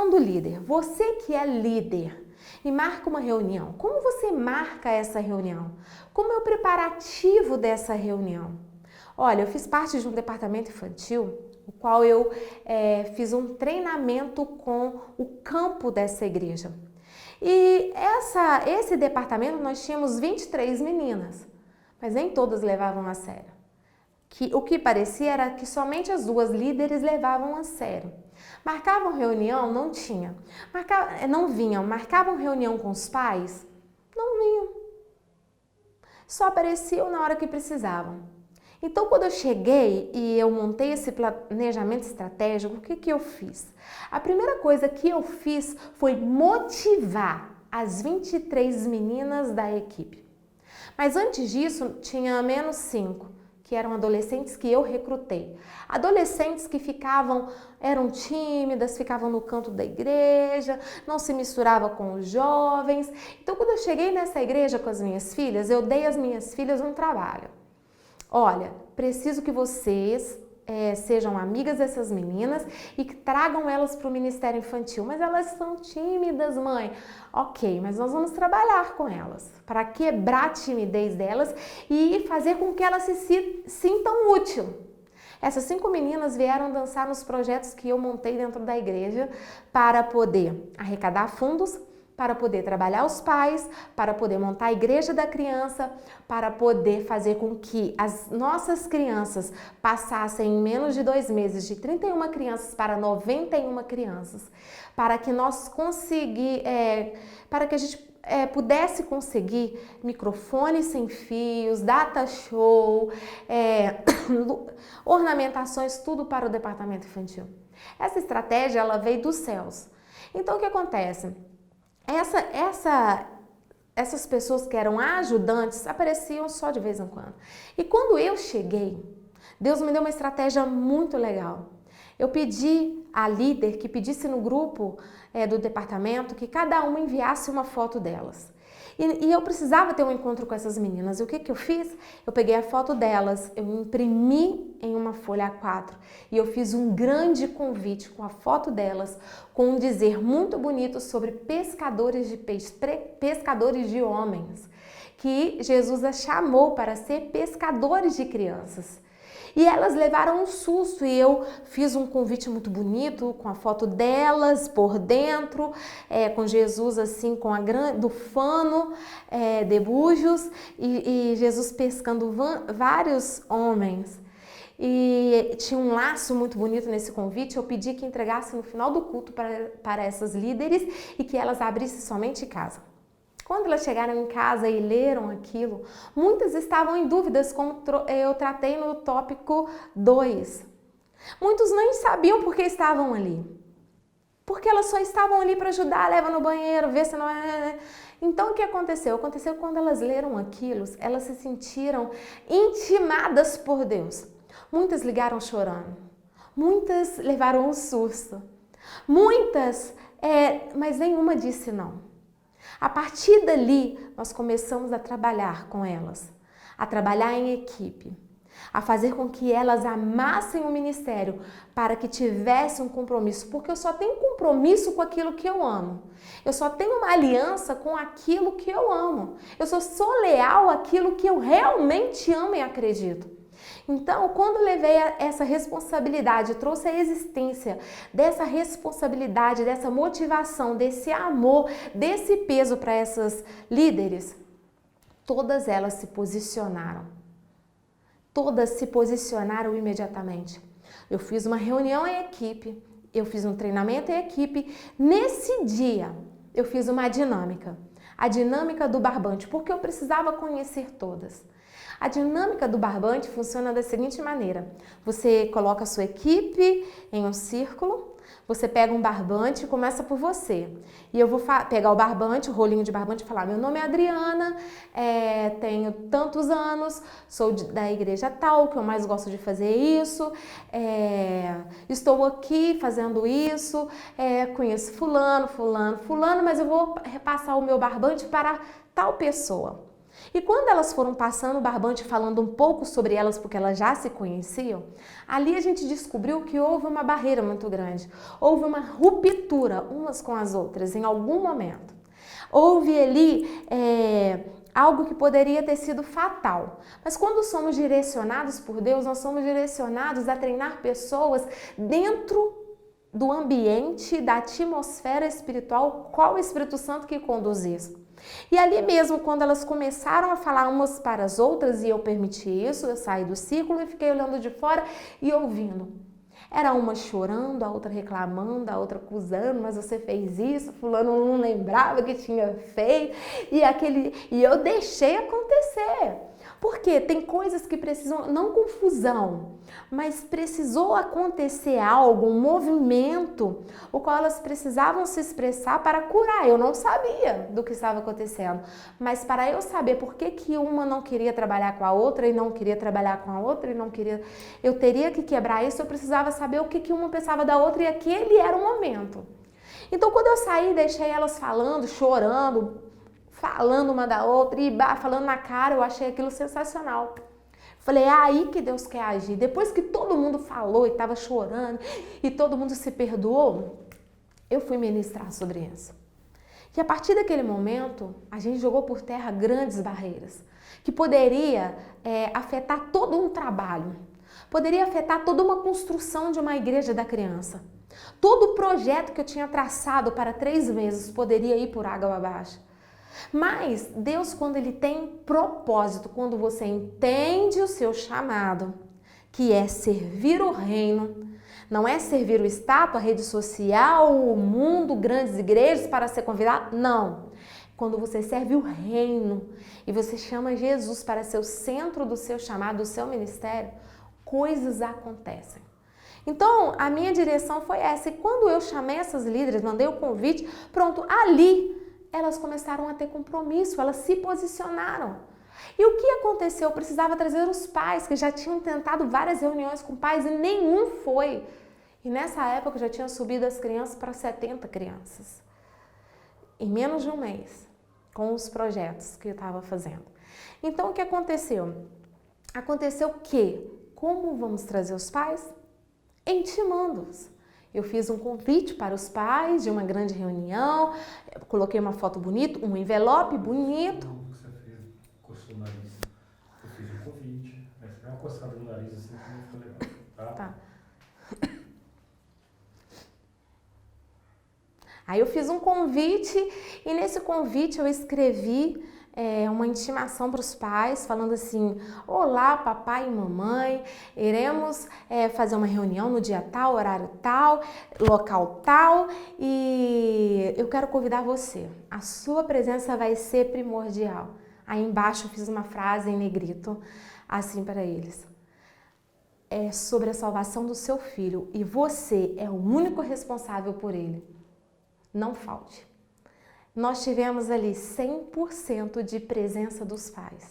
do líder. Você que é líder e marca uma reunião, como você marca essa reunião? Como é o preparativo dessa reunião? Olha, eu fiz parte de um departamento infantil, o qual eu fiz um treinamento com o campo dessa igreja. E esse departamento nós tínhamos 23 meninas, mas nem todas levavam a sério. O que parecia era que somente as 2 líderes levavam a sério. Marcavam reunião? Não tinha. Não vinham. Marcavam reunião com os pais? Não vinham. Só apareciam na hora que precisavam. Então, quando eu cheguei e eu montei esse planejamento estratégico, o que eu fiz? A primeira coisa que eu fiz foi motivar as 23 meninas da equipe. Mas antes disso, tinha menos 5. Que eram adolescentes que eu recrutei. Adolescentes que eram tímidas, ficavam no canto da igreja, não se misturava com os jovens. Então, quando eu cheguei nessa igreja com as minhas filhas, eu dei às minhas filhas um trabalho. Olha, preciso que vocês sejam amigas dessas meninas e que tragam elas para o Ministério Infantil. Mas elas são tímidas, mãe. Ok, mas nós vamos trabalhar com elas para quebrar a timidez delas e fazer com que elas se sintam úteis. Essas 5 meninas vieram dançar nos projetos que eu montei dentro da igreja para poder arrecadar fundos, para poder trabalhar os pais, para poder montar a igreja da criança, para poder fazer com que as nossas crianças passassem em menos de 2 meses de 31 crianças para 91 crianças, para que a gente pudesse conseguir microfones sem fios, data show, ornamentações, tudo para o departamento infantil. Essa estratégia ela veio dos céus. Então o que acontece? Essas pessoas que eram ajudantes apareciam só de vez em quando. E quando eu cheguei, Deus me deu uma estratégia muito legal. Eu pedi à líder que pedisse no grupo do departamento que cada uma enviasse uma foto delas. E eu precisava ter um encontro com essas meninas. E o que que eu fiz? Eu peguei a foto delas, eu imprimi em uma folha A4 e eu fiz um grande convite com a foto delas, com um dizer muito bonito sobre pescadores de peixes, pescadores de homens, que Jesus as chamou para ser pescadores de crianças. E elas levaram um susto e eu fiz um convite muito bonito com a foto delas por dentro, com Jesus assim com do fano de bujos e Jesus pescando vários homens. E tinha um laço muito bonito nesse convite. Eu pedi que entregasse no final do culto para essas líderes e que elas abrissem somente em casa. Quando elas chegaram em casa e leram aquilo, muitas estavam em dúvidas, como eu tratei no tópico 2. Muitos nem sabiam por que estavam ali. Porque elas só estavam ali para ajudar, leva no banheiro, vê se não é... Então o que aconteceu? Aconteceu que quando elas leram aquilo, elas se sentiram intimadas por Deus. Muitas ligaram chorando, muitas levaram um susto, muitas, mas nenhuma disse não. A partir dali, nós começamos a trabalhar com elas, a trabalhar em equipe, a fazer com que elas amassem o ministério para que tivessem um compromisso, porque eu só tenho compromisso com aquilo que eu amo. Eu só tenho uma aliança com aquilo que eu amo. Eu só sou leal àquilo que eu realmente amo e acredito. Então, quando eu levei essa responsabilidade, trouxe a existência dessa responsabilidade, dessa motivação, desse amor, desse peso para essas líderes, todas elas se posicionaram. Todas se posicionaram imediatamente. Eu fiz uma reunião em equipe, eu fiz um treinamento em equipe. Nesse dia, eu fiz uma dinâmica. A dinâmica do barbante, porque eu precisava conhecer todas. A dinâmica do barbante funciona da seguinte maneira: você coloca a sua equipe em um círculo, você pega um barbante e começa por você. E eu vou pegar o barbante, o rolinho de barbante e falar: meu nome é Adriana, tenho tantos anos, sou da igreja tal, que eu mais gosto de fazer isso, estou aqui fazendo isso, conheço fulano, mas eu vou repassar o meu barbante para tal pessoa. E quando elas foram passando o barbante falando um pouco sobre elas, porque elas já se conheciam, ali a gente descobriu que houve uma barreira muito grande. Houve uma ruptura umas com as outras em algum momento. Houve ali algo que poderia ter sido fatal. Mas quando somos direcionados por Deus, nós somos direcionados a treinar pessoas dentro do ambiente, da atmosfera espiritual, qual o Espírito Santo que conduz isso. E ali mesmo, quando elas começaram a falar umas para as outras, e eu permiti isso, eu saí do círculo e fiquei olhando de fora e ouvindo. Era uma chorando, a outra reclamando, a outra acusando, mas você fez isso, fulano não lembrava que tinha feito, e eu deixei acontecer. Porque tem coisas que precisam, não confusão, mas precisou acontecer algo, um movimento, o qual elas precisavam se expressar para curar. Eu não sabia do que estava acontecendo, mas para eu saber por que uma não queria trabalhar com a outra e não queria trabalhar com a outra e não queria, eu teria que quebrar isso, eu precisava saber o que uma pensava da outra e aquele era o momento. Então quando eu saí, deixei elas falando, chorando, falando uma da outra e falando na cara, eu achei aquilo sensacional. Falei, é aí que Deus quer agir. Depois que todo mundo falou e estava chorando e todo mundo se perdoou, eu fui ministrar sobre isso. E a partir daquele momento, a gente jogou por terra grandes barreiras, que poderia afetar todo um trabalho, poderia afetar toda uma construção de uma igreja da criança. Todo o projeto que eu tinha traçado para 3 meses poderia ir por água abaixo. Mas Deus, quando Ele tem propósito, quando você entende o seu chamado, que é servir o reino, não é servir o status, a rede social, o mundo, grandes igrejas para ser convidado, não. Quando você serve o reino e você chama Jesus para ser o centro do seu chamado, do seu ministério, coisas acontecem. Então, a minha direção foi essa. E quando eu chamei essas líderes, mandei o convite, pronto, ali elas começaram a ter compromisso, elas se posicionaram. E o que aconteceu? Eu precisava trazer os pais, que já tinham tentado várias reuniões com pais e nenhum foi. E nessa época eu já tinha subido as crianças para 70 crianças. Em menos de um mês, com os projetos que eu estava fazendo. Então, o que aconteceu? Aconteceu que, como vamos trazer os pais? Intimando-os. Eu fiz um convite para os pais de uma grande reunião, coloquei uma foto bonita, um envelope bonito. O que você fez? Coçou o nariz. Eu fiz um convite. Aí você deu uma coçada no nariz assim, que não ficou legal. Tá. Aí eu fiz um convite e nesse convite eu escrevi uma intimação para os pais, falando assim: olá, papai e mamãe, iremos fazer uma reunião no dia tal, horário tal, local tal, e eu quero convidar você. A sua presença vai ser primordial. Aí embaixo eu fiz uma frase em negrito, assim para eles: é sobre a salvação do seu filho e você é o único responsável por ele. Não falte. Nós tivemos ali 100% de presença dos pais.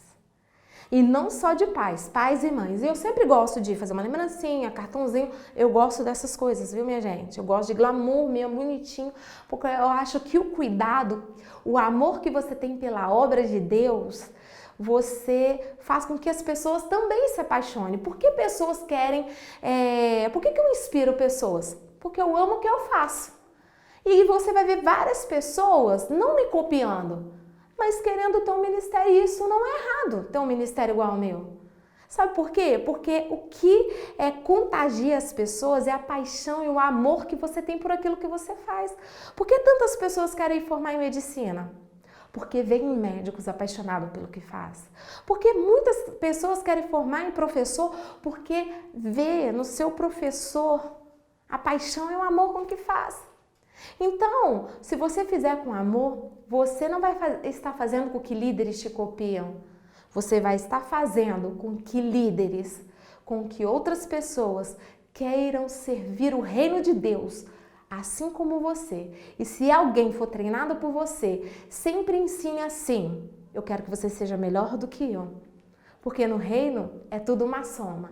E não só de pais, pais e mães. E eu sempre gosto de fazer uma lembrancinha, cartãozinho. Eu gosto dessas coisas, viu, minha gente? Eu gosto de glamour, meio bonitinho, porque eu acho que o cuidado, o amor que você tem pela obra de Deus, você faz com que as pessoas também se apaixonem. Por que pessoas querem... Por que eu inspiro pessoas? Porque eu amo o que eu faço. E você vai ver várias pessoas não me copiando, mas querendo ter um ministério. E isso não é errado, ter um ministério igual ao meu. Sabe por quê? Porque o que contagia as pessoas é a paixão e o amor que você tem por aquilo que você faz. Por que tantas pessoas querem formar em medicina? Porque veem médicos apaixonados pelo que faz. Porque muitas pessoas querem formar em professor porque vê no seu professor a paixão e o amor com que faz. Então, se você fizer com amor, você não vai estar fazendo com que líderes te copiam. Você vai estar fazendo com que líderes, com que outras pessoas queiram servir o reino de Deus, assim como você. E se alguém for treinado por você, sempre ensine assim: eu quero que você seja melhor do que eu. Porque no reino é tudo uma soma.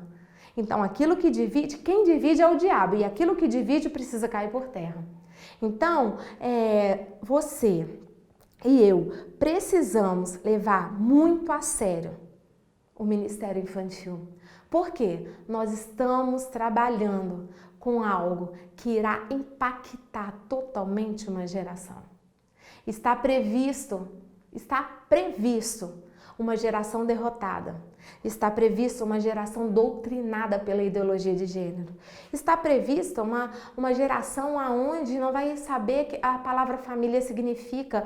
Então, aquilo que divide, quem divide é o diabo. E aquilo que divide precisa cair por terra. Então, você e eu precisamos levar muito a sério o Ministério Infantil. Por quê? Nós estamos trabalhando com algo que irá impactar totalmente uma geração. Está previsto uma geração derrotada. Está prevista uma geração doutrinada pela ideologia de gênero. Está prevista uma geração onde não vai saber que a palavra família significa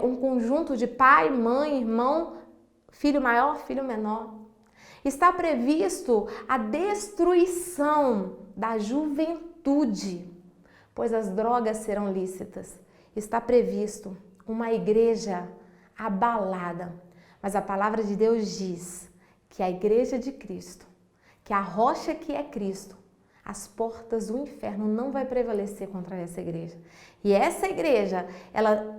um conjunto de pai, mãe, irmão, filho maior, filho menor. Está previsto a destruição da juventude, pois as drogas serão lícitas. Está previsto uma igreja abalada. Mas a palavra de Deus diz que a igreja de Cristo, que a rocha que é Cristo, as portas do inferno não vai prevalecer contra essa igreja. E essa igreja,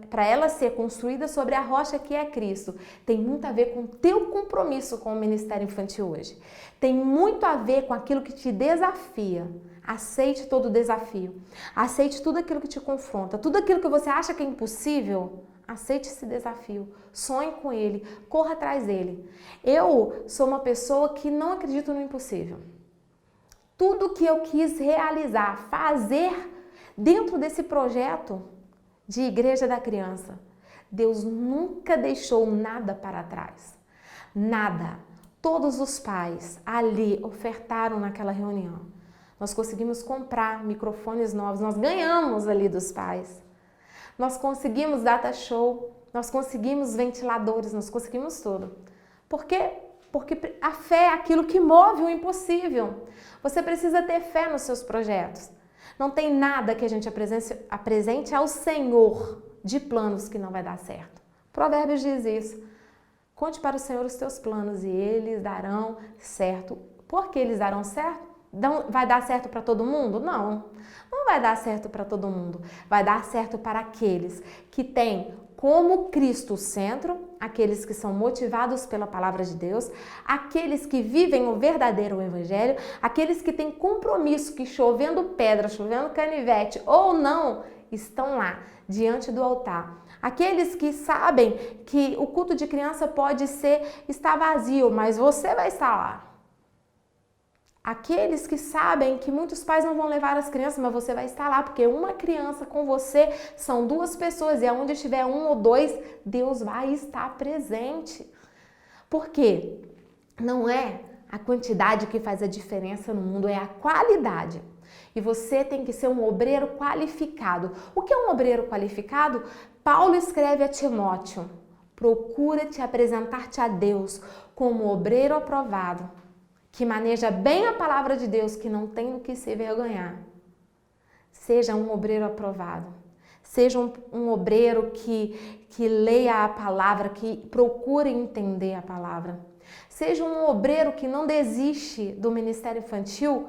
para ela ser construída sobre a rocha que é Cristo, tem muito a ver com o teu compromisso com o ministério infantil hoje. Tem muito a ver com aquilo que te desafia. Aceite todo o desafio. Aceite tudo aquilo que te confronta. Tudo aquilo que você acha que é impossível. Aceite esse desafio, sonhe com ele, corra atrás dele. Eu sou uma pessoa que não acredito no impossível. Tudo que eu quis realizar, fazer dentro desse projeto de Igreja da Criança, Deus nunca deixou nada para trás. Nada. Todos os pais ali ofertaram naquela reunião. Nós conseguimos comprar microfones novos, nós ganhamos ali dos pais. Nós conseguimos data show, nós conseguimos ventiladores, nós conseguimos tudo. Por quê? Porque a fé é aquilo que move o impossível. Você precisa ter fé nos seus projetos. Não tem nada que a gente apresente ao Senhor de planos que não vai dar certo. Provérbios diz isso. Conte para o Senhor os teus planos e eles darão certo. Por que eles darão certo? Vai dar certo para todo mundo? Não, não vai dar certo para todo mundo. Vai dar certo para aqueles que têm como Cristo centro, aqueles que são motivados pela palavra de Deus, aqueles que vivem o verdadeiro evangelho, aqueles que têm compromisso, que chovendo pedra, chovendo canivete ou não, estão lá diante do altar. Aqueles que sabem que o culto de criança pode estar vazio, mas você vai estar lá. Aqueles que sabem que muitos pais não vão levar as crianças, mas você vai estar lá, porque uma criança com você são duas pessoas, e aonde estiver um ou dois, Deus vai estar presente. Por quê? Não é a quantidade que faz a diferença no mundo, é a qualidade. E você tem que ser um obreiro qualificado. O que é um obreiro qualificado? Paulo escreve a Timóteo: procura te apresentar-te a Deus como obreiro aprovado, que maneja bem a palavra de Deus, que não tem do que se envergonhar. Seja um obreiro aprovado. Seja um obreiro que leia a palavra, que procure entender a palavra. Seja um obreiro que não desiste do ministério infantil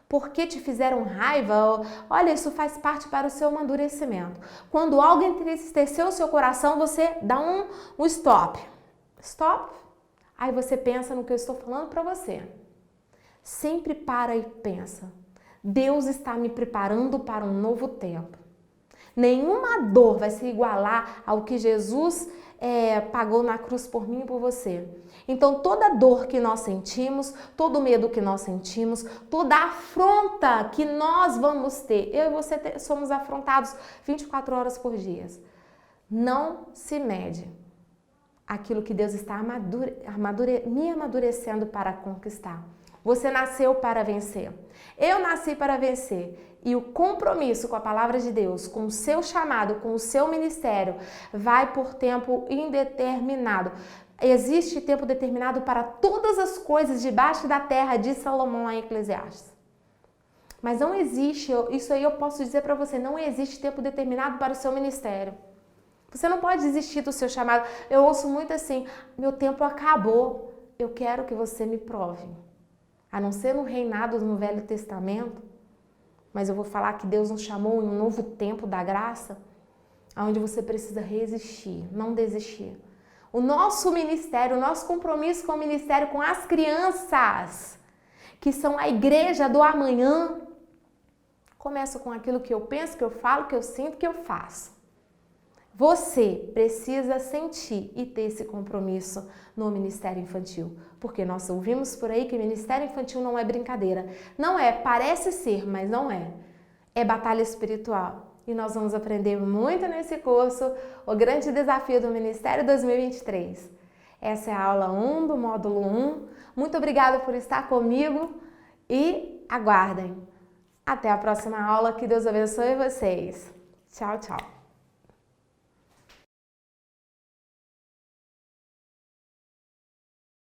porque te fizeram raiva. Olha, isso faz parte para o seu amadurecimento. Quando algo entristeceu o seu coração, você dá um stop. Stop. Aí você pensa no que eu estou falando para você. Sempre para e pensa. Deus está me preparando para um novo tempo. Nenhuma dor vai se igualar ao que Jesus pagou na cruz por mim e por você. Então toda dor que nós sentimos, todo medo que nós sentimos, toda afronta que nós vamos ter, eu e você somos afrontados 24 horas por dia. Não se mede aquilo que Deus está me amadurecendo para conquistar. Você nasceu para vencer. Eu nasci para vencer. E o compromisso com a palavra de Deus, com o seu chamado, com o seu ministério, vai por tempo indeterminado. Existe tempo determinado para todas as coisas debaixo da terra, diz Salomão lá em Eclesiastes. Mas não existe, isso aí eu posso dizer para você, não existe tempo determinado para o seu ministério. Você não pode desistir do seu chamado. Eu ouço muito assim: meu tempo acabou. Eu quero que você me prove. A não ser no reinado no Velho Testamento, mas eu vou falar que Deus nos chamou em um novo tempo da graça, onde você precisa resistir, não desistir. O nosso ministério, o nosso compromisso com o ministério, com as crianças, que são a igreja do amanhã, começa com aquilo que eu penso, que eu falo, que eu sinto, que eu faço. Você precisa sentir e ter esse compromisso no ministério infantil, porque nós ouvimos por aí que ministério infantil não é brincadeira. Não é, parece ser, mas não é. É batalha espiritual. E nós vamos aprender muito nesse curso, o grande desafio do Ministério 2023. Essa é a aula 1 do módulo 1. Muito obrigada por estar comigo e aguardem. Até a próxima aula, que Deus abençoe vocês. Tchau, tchau.